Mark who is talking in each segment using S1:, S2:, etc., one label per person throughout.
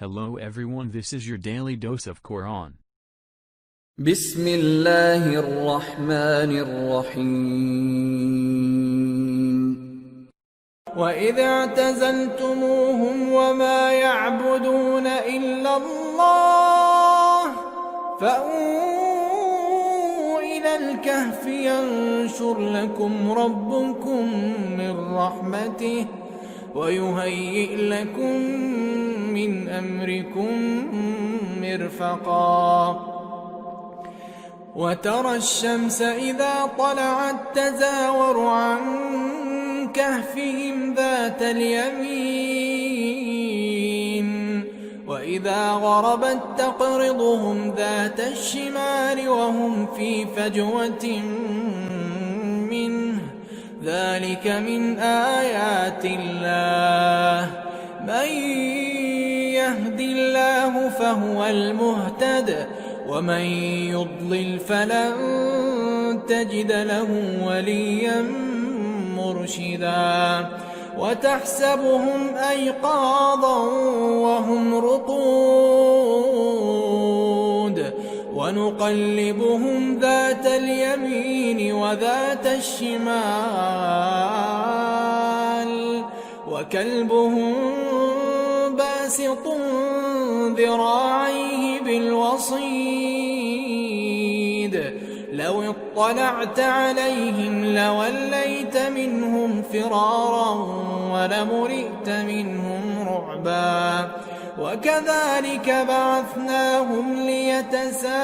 S1: Hello everyone, this is your daily dose of Quran.
S2: بسم الله الرحمن الرحيم وإذ اعتزلتموهم وما يعبدون إلا الله فأووا إلى الكهف ينشر لكم ربكم من رحمته ويهيئ لكم من أمركم مرفقا وترى الشمس إذا طلعت تزاور عن كهفهم ذات اليمين وإذا غربت تقرضهم ذات الشمال وهم في فجوة منه ذلك من آيات الله من يهد الله فهو المهتد ومن يضلل فلن تجد له وليا مرشدا وتحسبهم أيقاظا وهم رقود ونقلبهم ذات اليمين وذات الشمال وكلبهم باسط ذراعيه بالوصيد لو اطلعت عليهم لوليت منهم فرارا ولملئت منهم رعبا وكذلك بعثناهم ليتساءلوا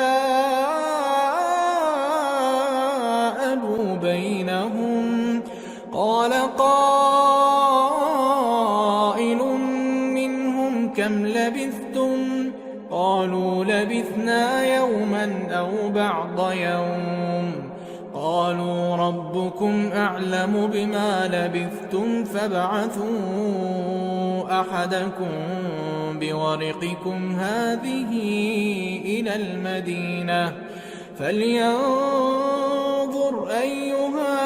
S2: بينهم قال قائل منهم كم لبثتم قالوا لبثنا يوما أو بعض يوم قالوا ربكم أعلم بما لبثتم فابعثوا أحدكم بورقكم هذه إلى المدينة فلينظر أيها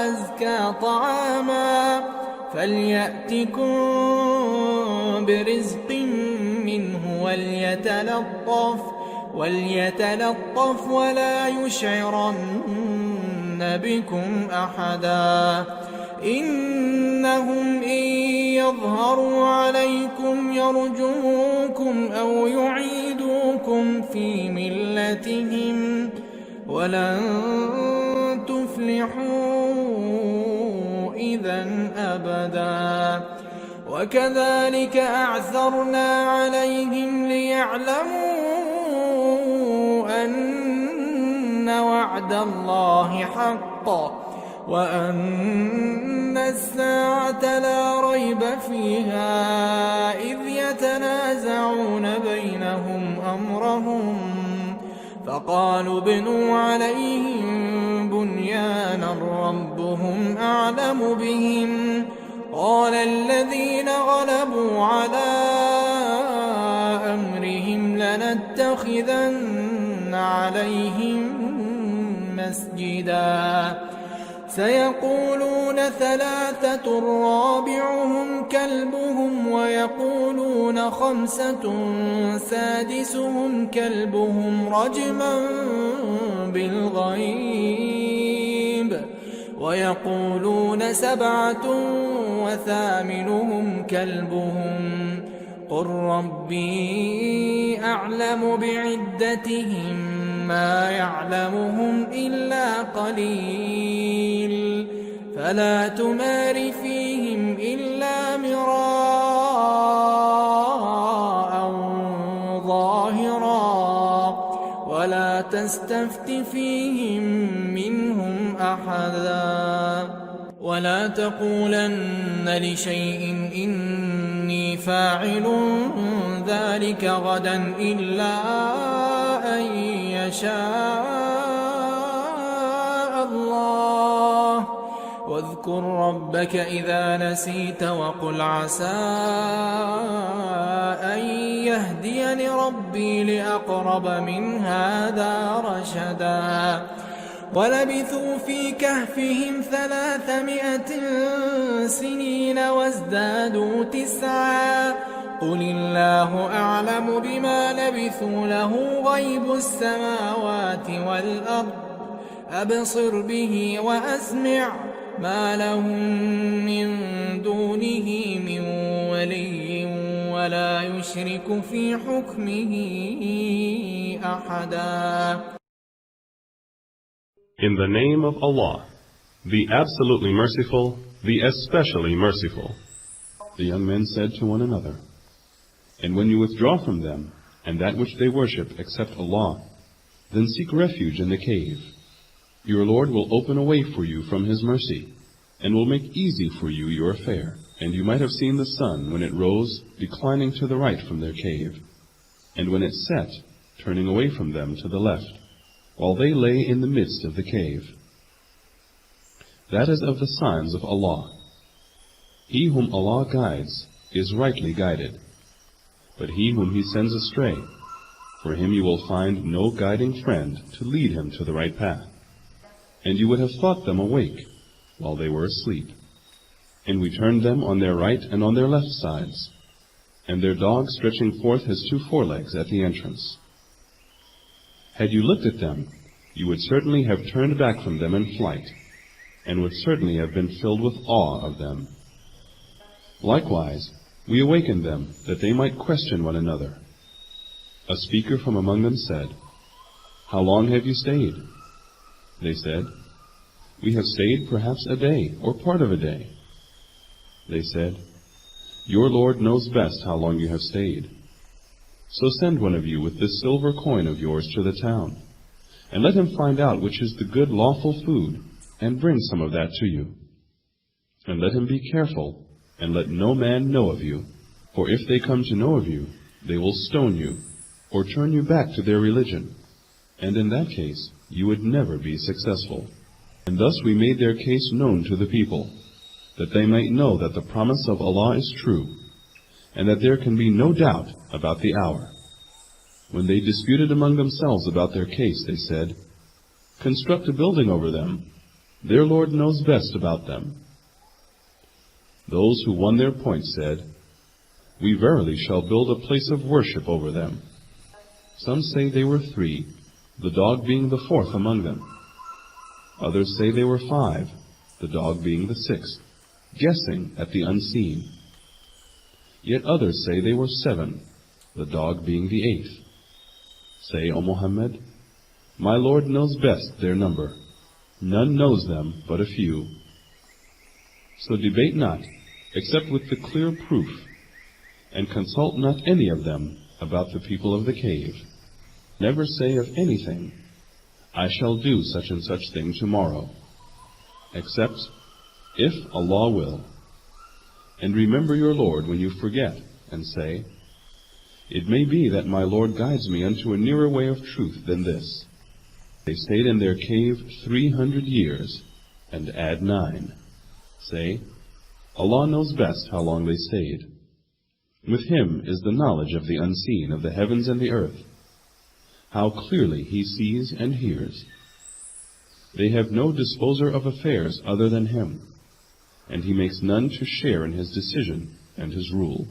S2: أزكى طعاما فليأتكم برزق منه وليتلطف ولا يشعرن بكم أحدا إنهم إن يظهروا عليكم يرجموكم أو يعيدوكم في ملتهم ولن تفلحوا إذا أبدا وكذلك أعثرنا عليهم ليعلموا أن وعد الله حق وأن الساعة لا ريب فيها إذ يتنازعون بينهم أمرهم فقالوا ابنوا عليهم بنيانا ربهم أعلم بهم قال الذين غلبوا على أمرهم لنتخذن عليهم مسجدا سيقولون ثلاثة رابعهم كلبهم ويقولون خمسة سادسهم كلبهم رجما بالغيب ويقولون سبعة وثامنهم كلبهم قل ربي أعلم بعدتهم ما يعلمهم إلا قليل فلا تمار فيهم إلا مراء ظاهرا ولا تستفت فيهم منهم أحدا ولا تقولن لشيء إني فاعل ذلك غدا إلا أن يشاء الله واذكر ربك إذا نسيت وقل عسى أن يهديني ربي لأقرب من هذا رشدا ولبثوا في كهفهم 300 سنين وازدادوا 9 قل الله أعلم بما لبثوا له غيب السماوات والأرض أبصر به وأسمع ما لهم من دونه من ولي ولا يشرك في حكمه أحدا.
S3: In the name of Allah, the absolutely merciful, the especially merciful.
S4: The young men said to one another, and when you withdraw from them and that which they worship except Allah, then seek refuge in the cave. Your Lord will open a way for you from His mercy, and will make easy for you your affair. And you might have seen the sun when it rose, declining to the right from their cave, and when it set, turning away from them to the left, while they lay in the midst of the cave. That is of the signs of Allah. He whom Allah guides is rightly guided, but he whom He sends astray, for him you will find no guiding friend to lead him to the right path. And you would have thought them awake while they were asleep. And we turned them on their right and on their left sides, and their dog stretching forth his 2 forelegs at the entrance. Had you looked at them, you would certainly have turned back from them in flight, and would certainly have been filled with awe of them. Likewise, we awakened them that they might question one another. A speaker from among them said, "How long have you stayed?" They said, "We have stayed perhaps a day, or part of a day." They said, "Your Lord knows best how long you have stayed. So send one of you with this silver coin of yours to the town, and let him find out which is the good lawful food, and bring some of that to you. And let him be careful, and let no man know of you, for if they come to know of you, they will stone you, or turn you back to their religion, and in that case you would never be successful." And thus we made their case known to the people, that they might know that the promise of Allah is true, and that there can be no doubt about the hour. When they disputed among themselves about their case, they said, "Construct a building over them. Their Lord knows best about them." Those who won their point said, "We verily shall build a place of worship over them." Some say they were 3, the dog being the 4th among them. Others say they were 5, the dog being the 6th, guessing at the unseen. Yet others say they were 7, the dog being the 8th. Say, O Muhammad, my Lord knows best their number. None knows them but a few. So debate not, except with the clear proof, and consult not any of them about the people of the cave. Never say of anything, "I shall do such and such thing tomorrow," except if Allah will. And remember your Lord when you forget, and say, "It may be that my Lord guides me unto a nearer way of truth than this." They stayed in their cave 300 years, and add 9. Say, Allah knows best how long they stayed. With Him is the knowledge of the unseen of the heavens and the earth. How clearly He sees and hears. They have no disposer of affairs other than Him, and He makes none to share in His decision and His rule.